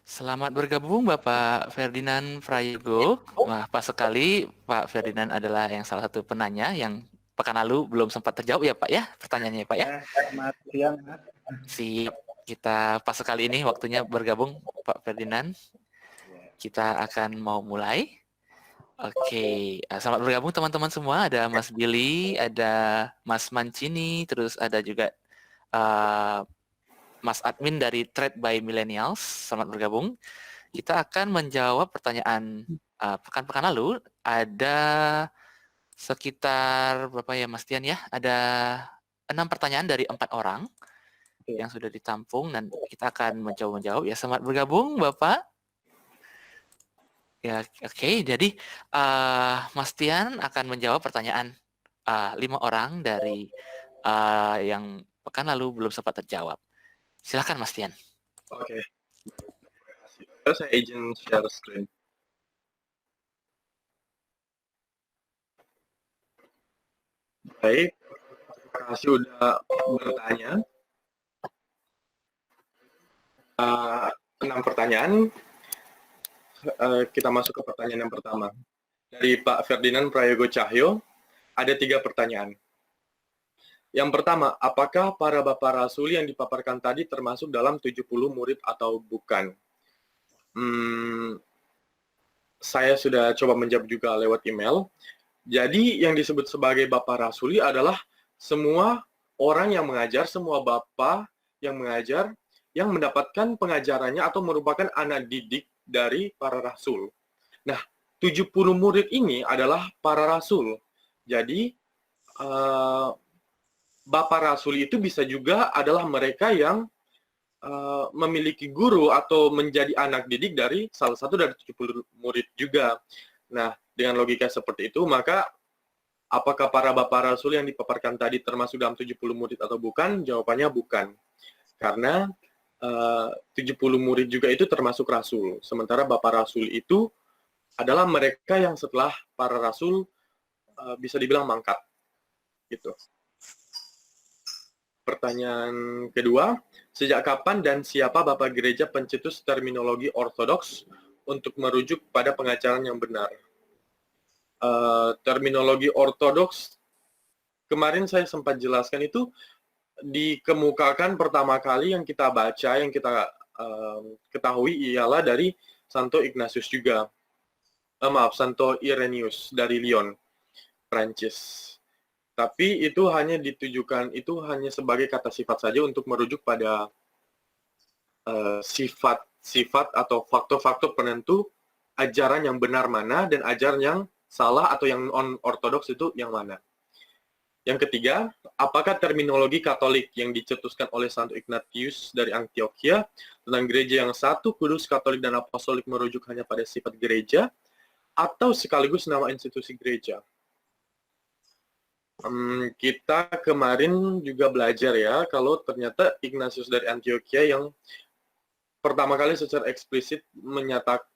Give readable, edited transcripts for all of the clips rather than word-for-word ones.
Selamat bergabung Bapak Ferdinand Prayogo. Wah, pas sekali Pak Ferdinand adalah yang salah satu penanya yang pekan lalu belum sempat terjawab ya Pak ya, pertanyaannya ya Pak ya. Selamat siang, Mas. Siap, kita pas sekali ini waktunya bergabung Pak Ferdinand. Kita akan mau mulai. Oke, selamat bergabung teman-teman semua. Ada Mas Billy, ada Mas Mancini, terus ada juga uh, Mas Admin dari Trade by Millennials. Selamat bergabung. Kita akan menjawab pertanyaan pekan-pekan lalu. Ada sekitar berapa ya Mas Tian ya? Ada 6 pertanyaan dari 4 orang yang sudah ditampung dan kita akan mencoba menjawab. Ya, selamat bergabung Bapak. Ya, oke. Jadi Mas Tian akan menjawab pertanyaan 5 orang dari yang pekan lalu belum sempat terjawab. Silakan Mas Tian. Oke. Terus saya izin share screen. Baik, terima kasih sudah bertanya. 6 pertanyaan. Kita masuk ke pertanyaan yang pertama. Dari Pak Ferdinand Prayogo Cahyo, ada 3 pertanyaan. Yang pertama, apakah para Bapak Rasul yang dipaparkan tadi termasuk dalam 70 murid atau bukan? Saya sudah coba menjawab juga lewat email. Jadi yang disebut sebagai Bapak Rasuli adalah semua orang yang mengajar, semua Bapak yang mengajar, yang mendapatkan pengajarannya atau merupakan anak didik dari para Rasul. Nah, 70 murid ini adalah para Rasul. Jadi, Bapak Rasul itu bisa juga adalah mereka yang memiliki guru atau menjadi anak didik dari salah satu dari 70 murid juga. Nah, dengan logika seperti itu, maka apakah para Bapak Rasul yang dipaparkan tadi termasuk dalam 70 murid atau bukan? Jawabannya bukan. Karena 70 murid juga itu termasuk Rasul. Sementara Bapak Rasul itu adalah mereka yang setelah para Rasul bisa dibilang mangkat. Gitu. Pertanyaan kedua, sejak kapan dan siapa Bapak Gereja pencetus terminologi ortodoks untuk merujuk pada pengajaran yang benar? Terminologi ortodoks, kemarin saya sempat jelaskan itu dikemukakan pertama kali yang kita baca, yang kita ketahui ialah dari Santo Ignatius juga. Santo Irenaeus dari Lyon, Prancis. Tapi itu hanya ditujukan, itu hanya sebagai kata sifat saja untuk merujuk pada sifat atau faktor-faktor penentu ajaran yang benar mana dan ajaran yang salah atau yang non-ortodoks itu yang mana. Yang ketiga, apakah terminologi Katolik yang dicetuskan oleh Santo Ignatius dari Antioquia tentang gereja yang satu, kudus, Katolik, dan apostolik merujuk hanya pada sifat gereja atau sekaligus nama institusi gereja? Kita kemarin juga belajar ya, kalau ternyata Ignatius dari Antioquia yang pertama kali secara eksplisit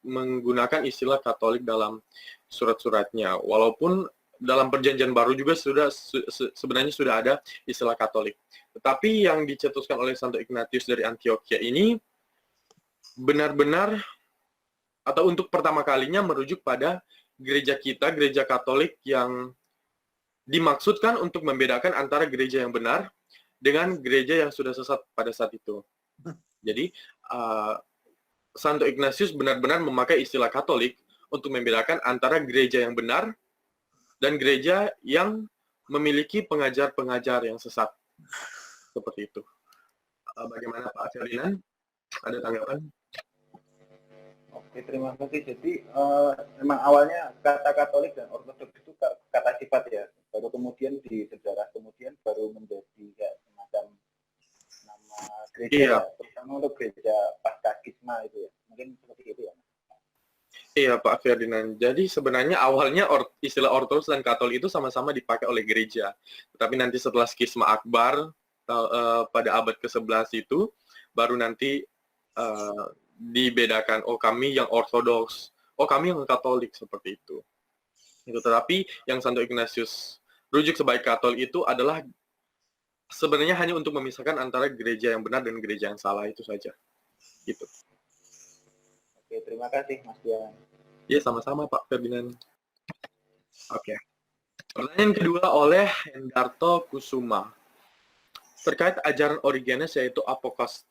menggunakan istilah Katolik dalam surat-suratnya. Walaupun dalam perjanjian baru juga sebenarnya sudah ada istilah Katolik. Tetapi yang dicetuskan oleh Santo Ignatius dari Antioquia ini benar-benar atau untuk pertama kalinya merujuk pada gereja kita, gereja Katolik yang dimaksudkan untuk membedakan antara gereja yang benar dengan gereja yang sudah sesat pada saat itu. Jadi, Santo Ignatius benar-benar memakai istilah Katolik untuk membedakan antara gereja yang benar dan gereja yang memiliki pengajar-pengajar yang sesat. Seperti itu. Bagaimana Pak Ferdinand? Ada tanggapan? Oke, terima kasih. Jadi, memang awalnya kata Katolik dan Ortodoks itu kata sifat ya. Baru kemudian di sejarah kemudian baru menjadi ya, semacam nama gereja, iya. Terutama untuk gereja pasca skisma itu ya. Mungkin seperti itu ya. Iya Pak Ferdinand. Jadi sebenarnya awalnya istilah Ortodoks dan Katolik itu sama-sama dipakai oleh gereja. Tetapi nanti setelah skisma Akbar pada abad ke-11 itu baru nanti dibedakan. Oh kami yang Ortodoks, oh kami yang Katolik seperti itu. Tetapi yang Santo Ignatius rujuk sebagai Katolik itu adalah sebenarnya hanya untuk memisahkan antara gereja yang benar dan gereja yang salah itu saja. Gitu. Oke, terima kasih Mas Dian. Ya, sama-sama Pak Ferdinand. Oke. Pertanyaan kedua oleh Hendarto Kusuma. Terkait ajaran Origenes yaitu apostasis.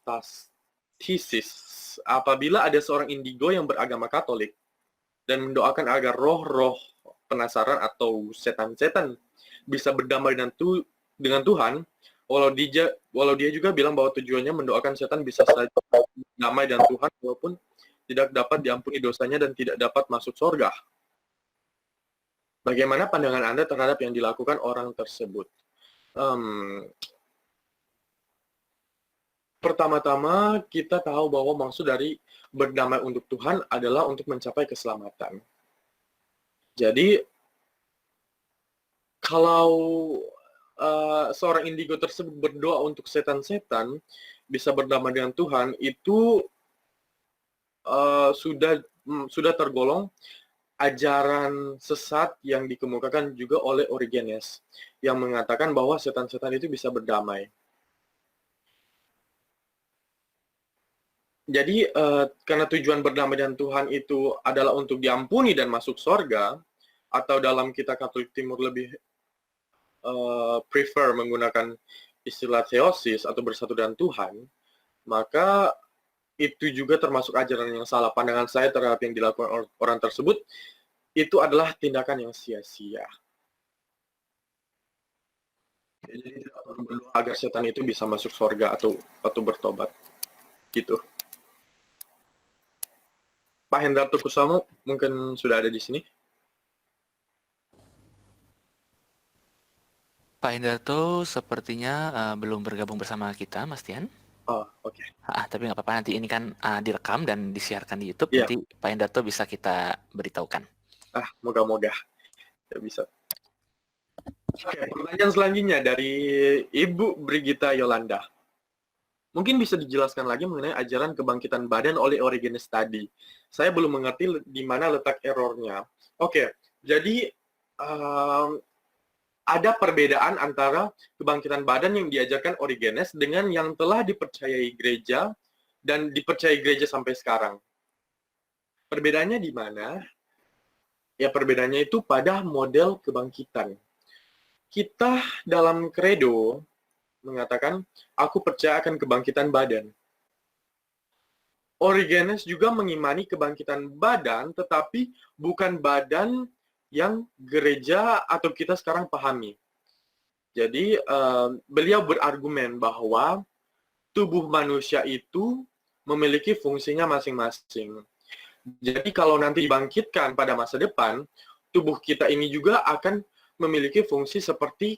Apabila ada seorang indigo yang beragama Katolik dan mendoakan agar roh-roh penasaran atau setan-setan bisa berdamai dengan Tuhan, walau dia juga bilang bahwa tujuannya mendoakan setan bisa saja berdamai dengan Tuhan walaupun tidak dapat diampuni dosanya dan tidak dapat masuk surga. Bagaimana pandangan Anda terhadap yang dilakukan orang tersebut? Pertama-tama kita tahu bahwa maksud dari berdamai untuk Tuhan adalah untuk mencapai keselamatan. Jadi kalau seorang indigo tersebut berdoa untuk setan-setan bisa berdamai dengan Tuhan, itu sudah tergolong ajaran sesat yang dikemukakan juga oleh Origenes yang mengatakan bahwa setan-setan itu bisa berdamai. Jadi karena tujuan berdamai dengan Tuhan itu adalah untuk diampuni dan masuk surga, atau dalam kita Katolik Timur lebih prefer menggunakan istilah theosis atau bersatu dengan Tuhan, maka itu juga termasuk ajaran yang salah. Pandangan saya terhadap yang dilakukan orang tersebut itu adalah tindakan yang sia-sia. Jadi tidak perlu berdoa agar setan itu bisa masuk surga atau bertobat. Gitu. Pak Hendarto Kusuma mungkin sudah ada di sini. Pak Hendarto sepertinya belum bergabung bersama kita, Mas Tian. Oh, oke. Tapi nggak apa-apa, nanti ini kan direkam dan disiarkan di YouTube. Iya. Nanti Pak Hendarto bisa kita beritahukan. Moga-moga ya bisa. Oke, pertanyaan selanjutnya dari Ibu Brigita Yolanda. Mungkin bisa dijelaskan lagi mengenai ajaran kebangkitan badan oleh Origenes tadi. Saya belum mengerti di mana letak errornya. Oke, jadi ada perbedaan antara kebangkitan badan yang diajarkan Origenes dengan yang telah dipercayai gereja dan dipercayai gereja sampai sekarang. Perbedaannya di mana? Ya, perbedaannya itu pada model kebangkitan. Kita dalam kredo mengatakan, aku percaya akan kebangkitan badan. Origenes juga mengimani kebangkitan badan, tetapi bukan badan yang gereja atau kita sekarang pahami. Jadi, beliau berargumen bahwa tubuh manusia itu memiliki fungsinya masing-masing. Jadi, kalau nanti dibangkitkan pada masa depan, tubuh kita ini juga akan memiliki fungsi seperti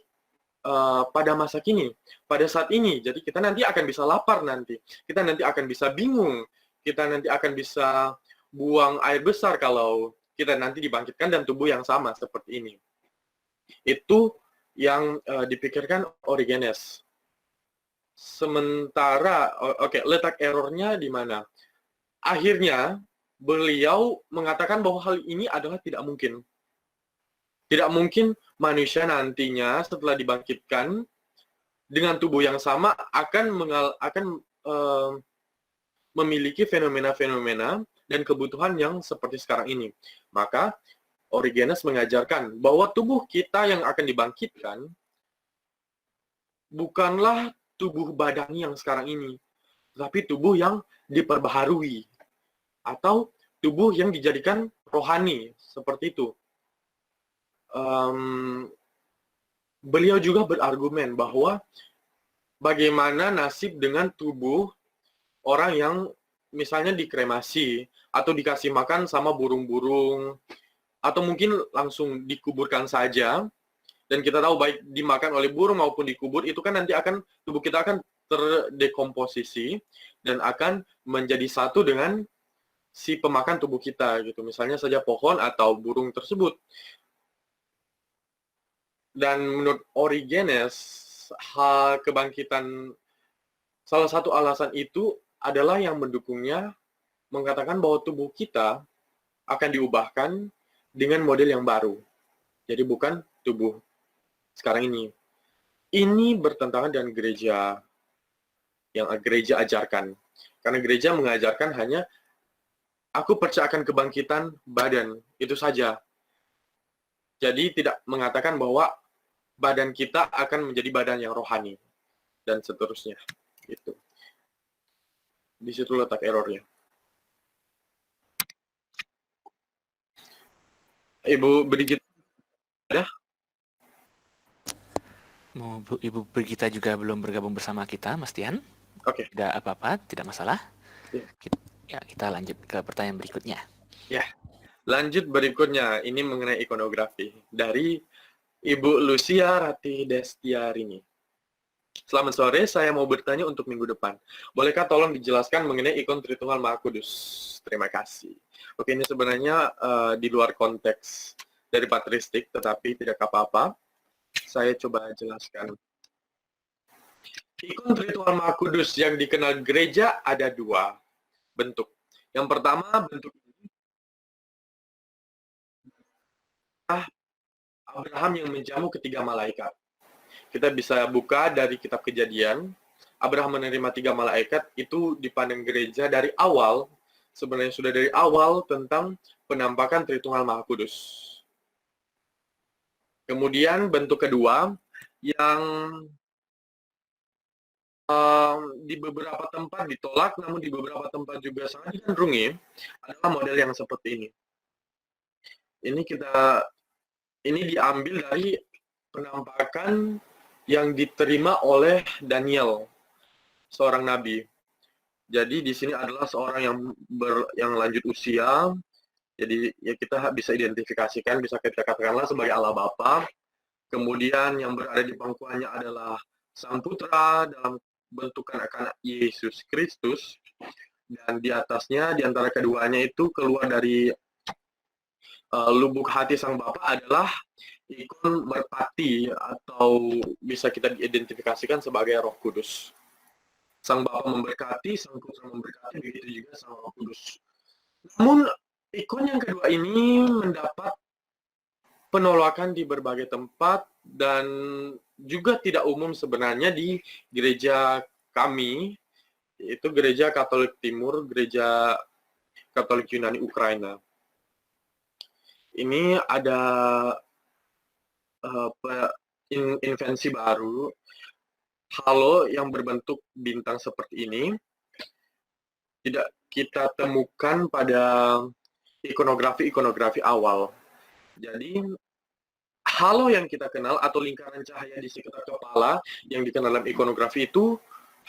pada masa kini, pada saat ini. Jadi, kita nanti akan bisa lapar nanti. Kita nanti akan bisa bingung. Kita nanti akan bisa buang air besar kalau kita nanti dibangkitkan dan tubuh yang sama seperti ini. Itu yang dipikirkan Origenes. Sementara, letak errornya di mana? Akhirnya, beliau mengatakan bahwa hal ini adalah tidak mungkin. Tidak mungkin manusia nantinya setelah dibangkitkan dengan tubuh yang sama akan memiliki fenomena-fenomena dan kebutuhan yang seperti sekarang ini. Maka Origenes mengajarkan bahwa tubuh kita yang akan dibangkitkan bukanlah tubuh badani yang sekarang ini, tetapi tubuh yang diperbaharui atau tubuh yang dijadikan rohani, seperti itu. Beliau juga berargumen bahwa bagaimana nasib dengan tubuh orang yang misalnya dikremasi atau dikasih makan sama burung-burung, atau mungkin langsung dikuburkan saja, dan kita tahu baik dimakan oleh burung maupun dikubur, itu kan nanti tubuh kita akan terdekomposisi dan akan menjadi satu dengan si pemakan tubuh kita, gitu. Misalnya saja pohon atau burung tersebut. Dan menurut Origenes, kebangkitan, salah satu alasan itu adalah yang mendukungnya mengatakan bahwa tubuh kita akan diubahkan dengan model yang baru. Jadi bukan tubuh sekarang ini. Ini bertentangan dengan gereja yang gereja ajarkan. Karena gereja mengajarkan hanya aku percaya akan kebangkitan badan, itu saja. Jadi tidak mengatakan bahwa badan kita akan menjadi badan yang rohani dan seterusnya. Gitu. Di situ letak errornya. Ibu Brigit, ada? Ibu Brigita juga belum bergabung bersama kita, Mas Tian. Oke. Tidak apa-apa, tidak masalah. Ya. Kita lanjut ke pertanyaan berikutnya. Ya, lanjut berikutnya. Ini mengenai ikonografi. Dari Ibu Lucia Rati Destiarini. Selamat sore, saya mau bertanya untuk minggu depan. Bolehkah tolong dijelaskan mengenai ikon Tritunggal Maha Kudus? Terima kasih. Oke, ini sebenarnya di luar konteks dari patristik, tetapi tidak apa-apa. Saya coba jelaskan. Ikon Tritunggal Maha Kudus yang dikenal gereja ada dua bentuk. Yang pertama, bentuk Abraham yang menjamu ketiga malaikat. Kita bisa buka dari kitab Kejadian. Abraham menerima 3 malaikat, itu dipandang gereja dari awal, sebenarnya sudah dari awal tentang penampakan Tritunggal Maha Kudus. Kemudian bentuk kedua, yang di beberapa tempat ditolak, namun di beberapa tempat juga sangat digandrungi, adalah model yang seperti ini. Ini diambil dari penampakan yang diterima oleh Daniel, seorang nabi. Jadi di sini adalah seorang yang lanjut usia. Jadi ya kita bisa identifikasikan, bisa kita katakanlah sebagai Allah Bapa. Kemudian yang berada di pangkuannya adalah Sang Putra dalam bentukan akan Yesus Kristus. Dan di atasnya, di antara keduanya itu keluar dari lubuk hati Sang Bapa adalah ikon merpati, atau bisa kita diidentifikasikan sebagai Roh Kudus. Sang Bapa memberkati, Sang Putra memberkati, begitu juga Sang Roh Kudus. Namun ikon yang kedua ini mendapat penolakan di berbagai tempat dan juga tidak umum sebenarnya di gereja kami, yaitu Gereja Katolik Timur, Gereja Katolik Yunani Ukraina. Ini ada invensi baru, halo yang berbentuk bintang seperti ini, tidak kita temukan pada ikonografi awal. Jadi, halo yang kita kenal atau lingkaran cahaya di sekitar kepala yang dikenal dalam ikonografi itu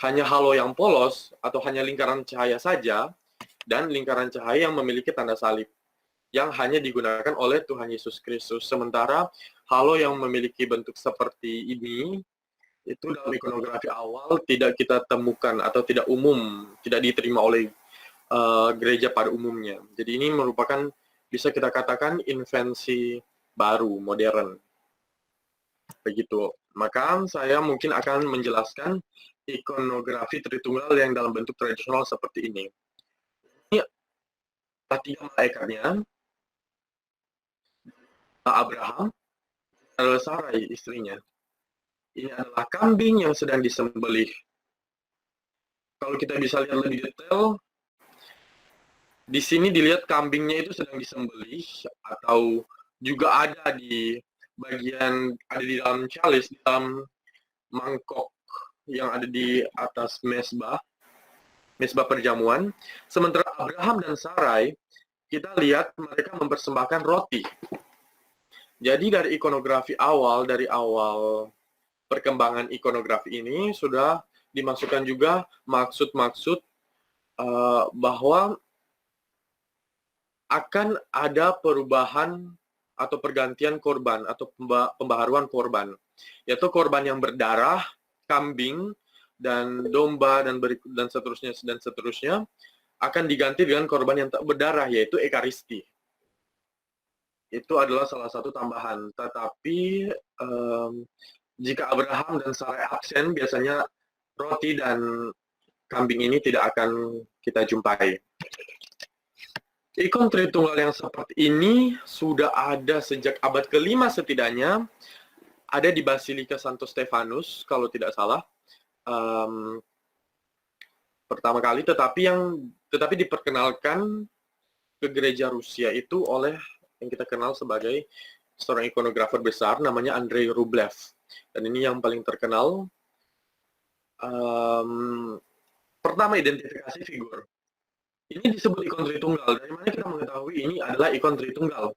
hanya halo yang polos atau hanya lingkaran cahaya saja, dan lingkaran cahaya yang memiliki tanda salib yang hanya digunakan oleh Tuhan Yesus Kristus. Sementara halo yang memiliki bentuk seperti ini itu dalam ikonografi awal tidak kita temukan atau tidak umum, tidak diterima oleh gereja pada umumnya. Jadi ini merupakan, bisa kita katakan, invensi baru, modern. Begitu. Maka saya mungkin akan menjelaskan ikonografi Tritunggal yang dalam bentuk tradisional seperti ini. Ini adalah 3 malaikatnya, Abraham, adalah Sarai istrinya. Ini adalah kambing yang sedang disembelih. Kalau kita bisa lihat lebih detail, di sini dilihat kambingnya itu sedang disembelih, atau juga ada di bagian, ada di dalam chalice, di dalam mangkok yang ada di atas mesbah perjamuan. Sementara Abraham dan Sarai, kita lihat mereka mempersembahkan roti. Jadi dari ikonografi awal, dari awal perkembangan ikonografi ini sudah dimasukkan juga maksud-maksud bahwa akan ada perubahan atau pergantian korban atau pembaharuan korban, yaitu korban yang berdarah, kambing dan domba dan seterusnya akan diganti dengan korban yang tak berdarah, yaitu ekaristi. Itu adalah salah satu tambahan. Tetapi jika Abraham dan Sarai absen, biasanya roti dan kambing ini tidak akan kita jumpai. Ikon Tritunggal yang seperti ini sudah ada sejak abad ke-5 setidaknya, ada di Basilika Santo Stefanus, kalau tidak salah, pertama kali, tetapi diperkenalkan ke gereja Rusia itu oleh yang kita kenal sebagai seorang ikonografer besar namanya Andrei Rublev. Dan ini yang paling terkenal. Pertama, identifikasi figur. Ini disebut ikon Tritunggal. Dari mana kita mengetahui ini adalah ikon Tritunggal?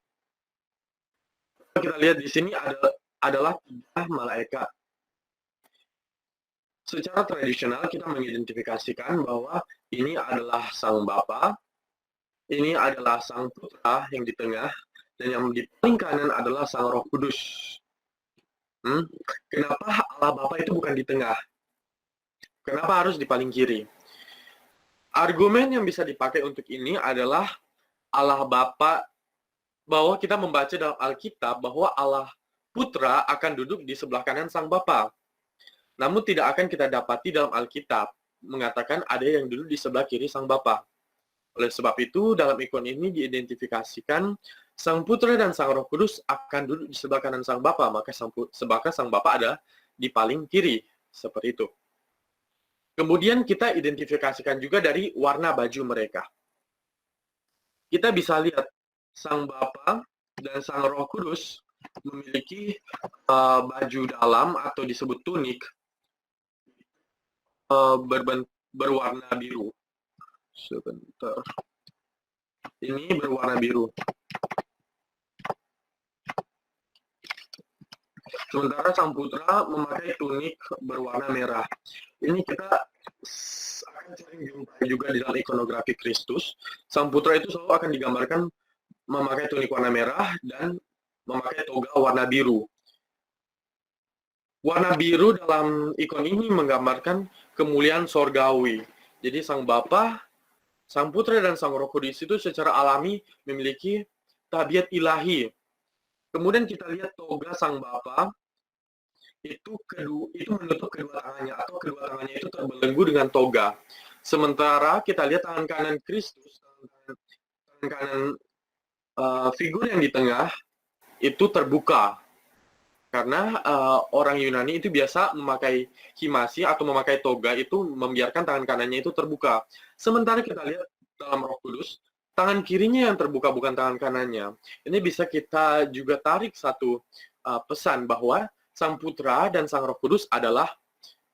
Kita lihat di sini adalah 3 malaikat. Secara tradisional kita mengidentifikasikan bahwa ini adalah Sang Bapa, ini adalah Sang Putra yang di tengah, dan yang di paling kanan adalah Sang Roh Kudus. Kenapa Allah Bapa itu bukan di tengah? Kenapa harus di paling kiri? Argumen yang bisa dipakai untuk ini adalah Allah Bapa, bahwa kita membaca dalam Alkitab bahwa Allah Putra akan duduk di sebelah kanan Sang Bapa. Namun tidak akan kita dapati dalam Alkitab mengatakan ada yang duduk di sebelah kiri Sang Bapa. Oleh sebab itu, dalam ikon ini diidentifikasikan Sang Putra dan Sang Roh Kudus akan duduk di sebelah kanan Sang Bapa, maka Sang Bapa ada di paling kiri, seperti itu. Kemudian kita identifikasikan juga dari warna baju mereka. Kita bisa lihat Sang Bapa dan Sang Roh Kudus memiliki baju dalam atau disebut tunik berwarna biru. Sebentar. Ini berwarna biru. Sementara Sang Putra memakai tunik berwarna merah. Ini kita akan sering jumpai juga di dalam ikonografi Kristus. Sang Putra itu selalu akan digambarkan memakai tunik warna merah dan memakai toga warna biru. Warna biru dalam ikon ini menggambarkan kemuliaan sorgawi. Jadi Sang Bapa, Sang Putra, dan Sang Roh Kudus itu secara alami memiliki tabiat ilahi. Kemudian kita lihat toga Sang Bapa, itu menutup kedua tangannya, atau kedua tangannya itu terbelenggu dengan toga. Sementara kita lihat tangan kanan Kristus, tangan kanan figur yang di tengah, itu terbuka. Karena orang Yunani itu biasa memakai himasi atau memakai toga itu membiarkan tangan kanannya itu terbuka. Sementara kita lihat dalam Roh Kudus, tangan kirinya yang terbuka, bukan tangan kanannya. Ini bisa kita juga tarik satu pesan bahwa Sang Putra dan Sang Roh Kudus adalah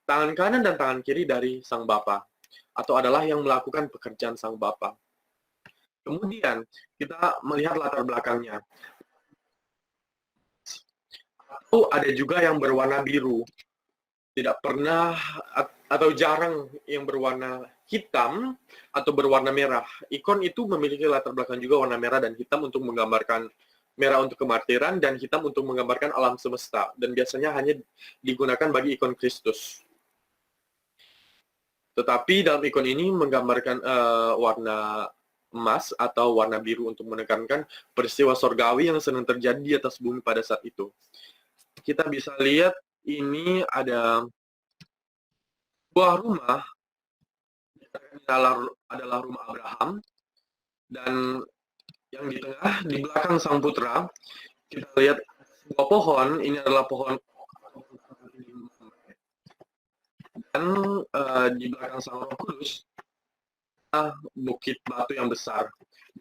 tangan kanan dan tangan kiri dari Sang Bapa, atau adalah yang melakukan pekerjaan Sang Bapa. Kemudian kita melihat latar belakangnya. Atau ada juga yang berwarna biru. Tidak pernah atau jarang yang berwarna hitam atau berwarna merah. Ikon itu memiliki latar belakang juga warna merah dan hitam untuk menggambarkan merah untuk kemartiran dan hitam untuk menggambarkan alam semesta. Dan biasanya hanya digunakan bagi ikon Kristus. Tetapi dalam ikon ini menggambarkan warna emas atau warna biru untuk menekankan peristiwa sorgawi yang sedang terjadi di atas bumi pada saat itu. Kita bisa lihat ini ada sebuah rumah, adalah rumah Abraham, dan yang di tengah, di belakang Sang Putra, kita lihat sebuah pohon. Ini adalah pohon, dan di belakang Sang Roh Kudus, bukit batu yang besar.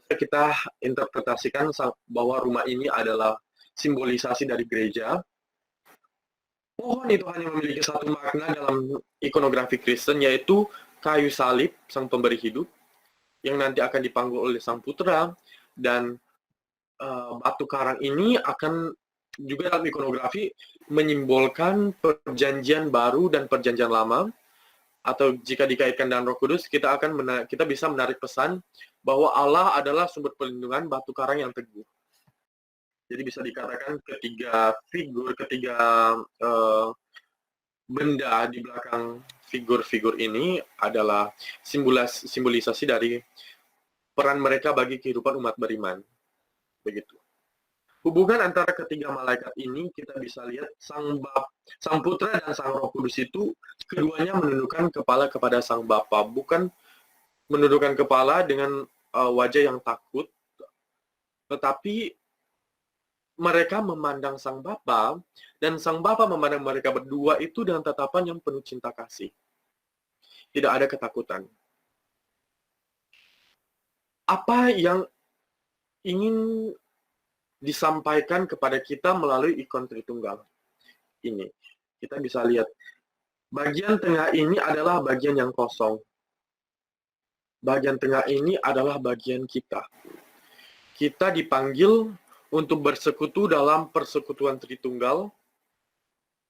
Kita interpretasikan bahwa rumah ini adalah simbolisasi dari gereja. Pohon itu hanya memiliki satu makna dalam ikonografi Kristen, yaitu kayu salib, Sang Pemberi Hidup, yang nanti akan dipanggul oleh Sang Putra, dan batu karang ini akan juga dalam ikonografi menyimbolkan perjanjian baru dan perjanjian lama, atau jika dikaitkan dengan Roh Kudus, kita bisa menarik pesan bahwa Allah adalah sumber perlindungan, batu karang yang teguh. Jadi bisa dikatakan ketiga benda di belakang figur-figur ini adalah simbolisasi dari peran mereka bagi kehidupan umat beriman. Begitu. Hubungan antara ketiga malaikat ini kita bisa lihat Sang Putra dan Sang Roh Kudus itu keduanya menundukkan kepala kepada Sang Bapa, bukan menundukkan kepala dengan wajah yang takut, tetapi mereka memandang Sang Bapa, dan Sang Bapa memandang mereka berdua itu dengan tatapan yang penuh cinta kasih. Tidak ada ketakutan. Apa yang ingin disampaikan kepada kita melalui ikon Tritunggal ini. Kita bisa lihat, bagian tengah ini adalah bagian yang kosong. Bagian tengah ini adalah bagian kita. Kita dipanggil untuk bersekutu dalam persekutuan Tritunggal,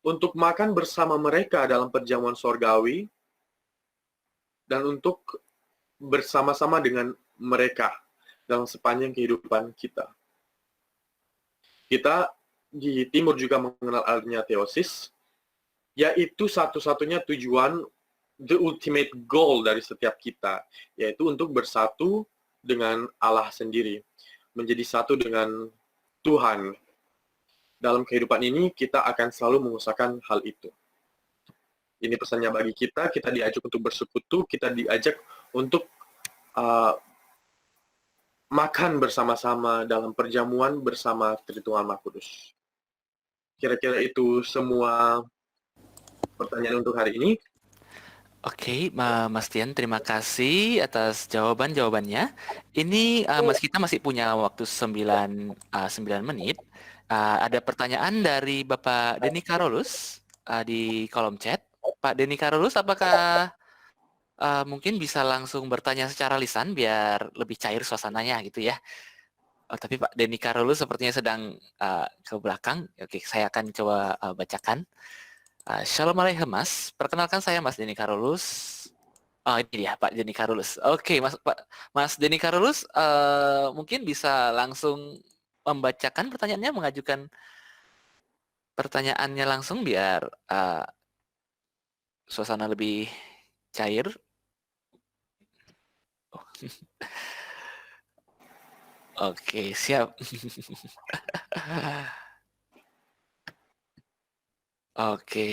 untuk makan bersama mereka dalam perjamuan sorgawi, dan untuk bersama-sama dengan mereka dalam sepanjang kehidupan kita. Kita di Timur juga mengenal adanya teosis, yaitu satu-satunya tujuan, the ultimate goal dari setiap kita, yaitu untuk bersatu dengan Allah sendiri, menjadi satu dengan Tuhan. Dalam kehidupan ini, kita akan selalu mengusahakan hal itu. Ini pesannya bagi kita diajak untuk bersekutu, kita diajak untuk makan bersama-sama dalam perjamuan bersama Tritunggal Maha Kudus. Kira-kira itu semua pertanyaan untuk hari ini. Oke, Mas Tian, terima kasih atas jawabannya. Ini Mas kita masih punya waktu 9 menit. Ada pertanyaan dari Bapak Denny Karolus di kolom chat. Pak Denny Karolus, apakah mungkin bisa langsung bertanya secara lisan biar lebih cair suasananya gitu ya? Oh, tapi Pak Denny Karolus sepertinya sedang ke belakang. Oke, saya akan coba bacakan. Shalom alaikum Mas, perkenalkan saya Mas Denny Karolus. Oh ini dia Pak Denny Karolus. Oke Mas Denny Karolus, mungkin bisa langsung membacakan pertanyaannya, mengajukan pertanyaannya langsung biar suasana lebih cair. Oh. Oke, siap. Oke,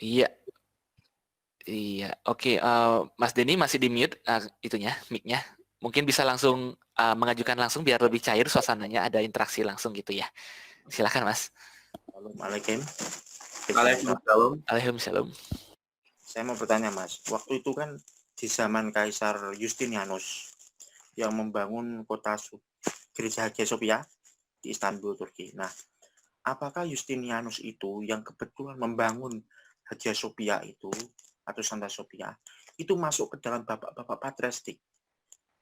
iya. Iya, oke. Mas Denny masih di mute itunya, mic-nya. Mungkin bisa langsung mengajukan langsung biar lebih cair suasananya, ada interaksi langsung gitu ya. Silakan Mas. Assalamualaikum. Waalaikumsalam. Saya mau bertanya Mas, waktu itu kan di zaman Kaisar Justinianus yang membangun kota Gereja Hagia Sophia di Istanbul, Turki. Nah, apakah Justinianus itu yang kebetulan membangun Hagia Sophia itu atau Santa Sophia itu masuk ke dalam bapak-bapak patristik?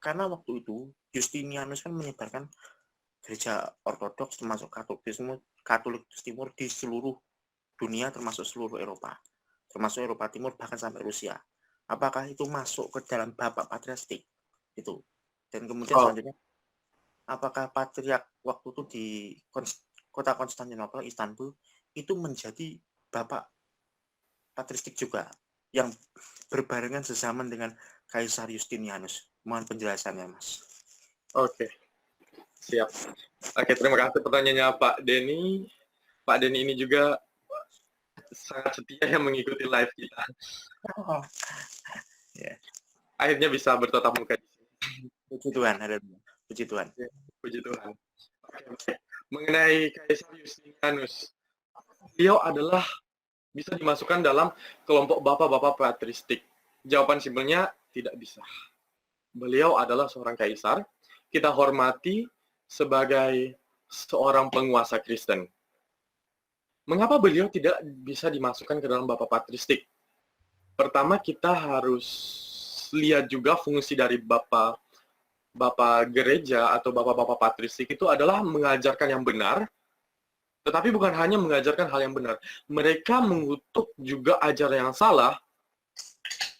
Karena waktu itu Justinianus kan menyebarkan gereja ortodoks termasuk Katolik Timur di seluruh dunia, termasuk seluruh Eropa, termasuk Eropa Timur, bahkan sampai Rusia. Apakah itu masuk ke dalam bapak patristik itu? Dan kemudian selanjutnya, apakah patriark waktu itu di kota Konstantinopel, Istanbul, itu menjadi bapak patristik juga yang berbarengan sezaman dengan Kaisar Justinianus? Mohon penjelasannya, Mas. Oke, siap. Oke, terima kasih pertanyaannya Pak Denny. Pak Denny ini juga sangat setia yang mengikuti live kita. Oh. Yeah. Akhirnya bisa bertatap muka di sini. Puji Tuhan, ada puji Tuhan. Puji Tuhan. Oke. Mengenai Kaisar Justinianus, beliau adalah bisa dimasukkan dalam kelompok bapak-bapak patristik. Jawaban simpelnya tidak bisa. Beliau adalah seorang kaisar, kita hormati sebagai seorang penguasa Kristen. Mengapa beliau tidak bisa dimasukkan ke dalam bapak patristik? Pertama, kita harus lihat juga fungsi dari bapak gereja atau bapak-bapak patristik itu adalah mengajarkan yang benar, tetapi bukan hanya mengajarkan hal yang benar. Mereka mengutuk juga ajaran yang salah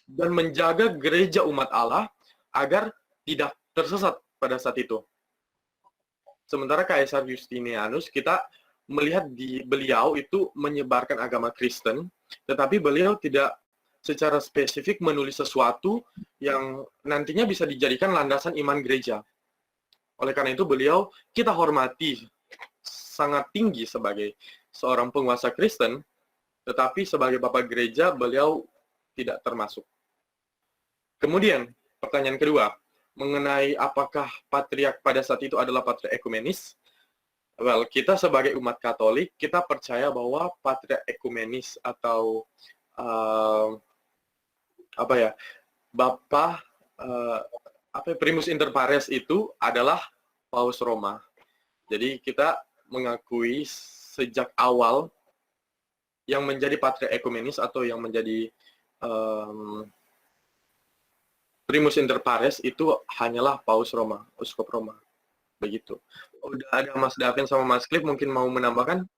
dan menjaga gereja umat Allah agar tidak tersesat pada saat itu. Sementara Kaisar Justinianus, kita melihat di beliau itu menyebarkan agama Kristen, tetapi beliau tidak secara spesifik menulis sesuatu yang nantinya bisa dijadikan landasan iman gereja. Oleh karena itu beliau kita hormati sangat tinggi sebagai seorang penguasa Kristen, tetapi sebagai bapak gereja beliau tidak termasuk. Kemudian pertanyaan kedua, mengenai apakah patriark pada saat itu adalah patriark ekumenis? Well, kita sebagai umat Katolik, kita percaya bahwa patriark ekumenis atau Bapak primus inter pares itu adalah Paus Roma. Jadi kita mengakui sejak awal yang menjadi patria ekumenis atau yang menjadi primus inter pares itu hanyalah Paus Roma, Uskup Roma. Begitu. Udah ada Mas Davin sama Mas Cliff, mungkin mau menambahkan?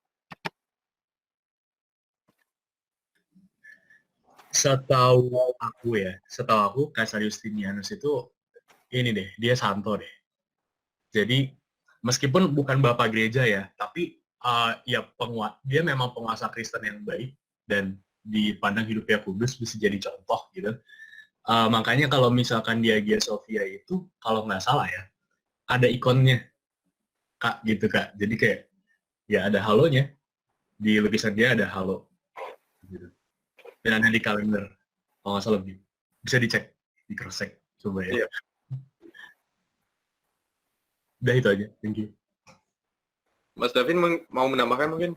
Setahu aku Kaisar Justinianus itu ini deh, dia santo deh. Jadi meskipun bukan bapak gereja ya, tapi ya dia memang penguasa Kristen yang baik dan dipandang hidupnya kudus, bisa jadi contoh gitu. Makanya kalau misalkan di Hagia Sophia itu, kalau nggak salah ya, ada ikonnya Kak gitu Kak. Jadi kayak ya ada halonya, di lukisan dia ada halo gitu. Dan ada di kalender, kalau nggak salah lebih. Bisa dicek, di cross check, coba ya. Iya. Udah itu aja, thank you. Mas Davin mau menambahkan mungkin?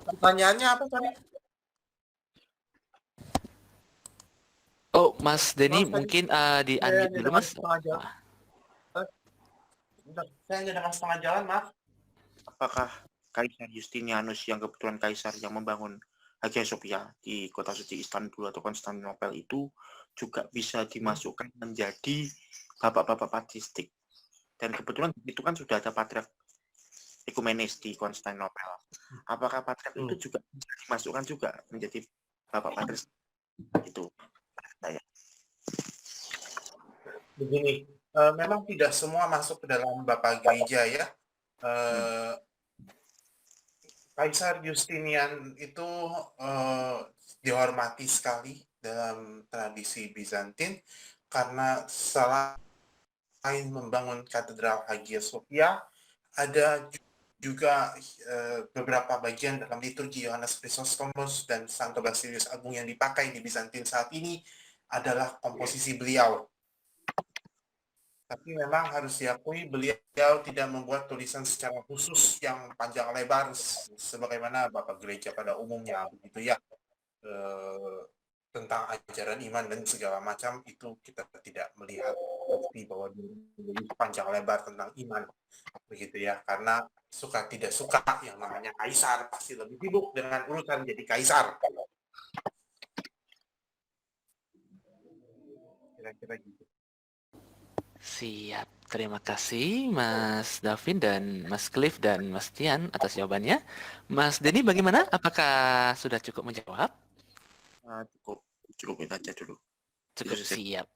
Pertanyaannya apa tadi? Oh, Mas Denny, Mas, mungkin di unmute dulu, Mas. Saya hanya dengan setengah jalan, Mas. Apakah Kaisar Justinianus yang kebetulan kaisar yang membangun Hagia Sophia di kota suci Istanbul atau Konstantinopel itu juga bisa dimasukkan menjadi bapak-bapak patristik? Dan kebetulan itu kan sudah ada patriark ekumenis di Konstantinopel. Apakah patriark itu juga bisa dimasukkan juga menjadi bapak patristik? Itu saya. Begini, memang tidak semua masuk ke dalam bapak gereja ya. Kaisar Justinian itu dihormati sekali dalam tradisi Bizantin karena selain membangun katedral Hagia Sophia, ada juga beberapa bagian dalam liturgi Yohanes Chrysostomus dan Santo Basilius Agung yang dipakai di Bizantin saat ini adalah komposisi beliau. Tapi memang harus diakui beliau tidak membuat tulisan secara khusus yang panjang lebar sebagaimana Bapak Gereja pada umumnya begitu ya, tentang ajaran iman dan segala macam itu kita tidak melihat bukti bahwa dia panjang lebar tentang iman begitu ya, karena suka tidak suka yang namanya kaisar pasti lebih sibuk dengan urusan jadi kaisar. Kira-kira gitu. Siap, terima kasih Mas Davin dan Mas Cliff dan Mas Tian atas jawabannya. Mas Denny bagaimana? Apakah sudah cukup menjawab? Cukup itu aja dulu. Cukup siap.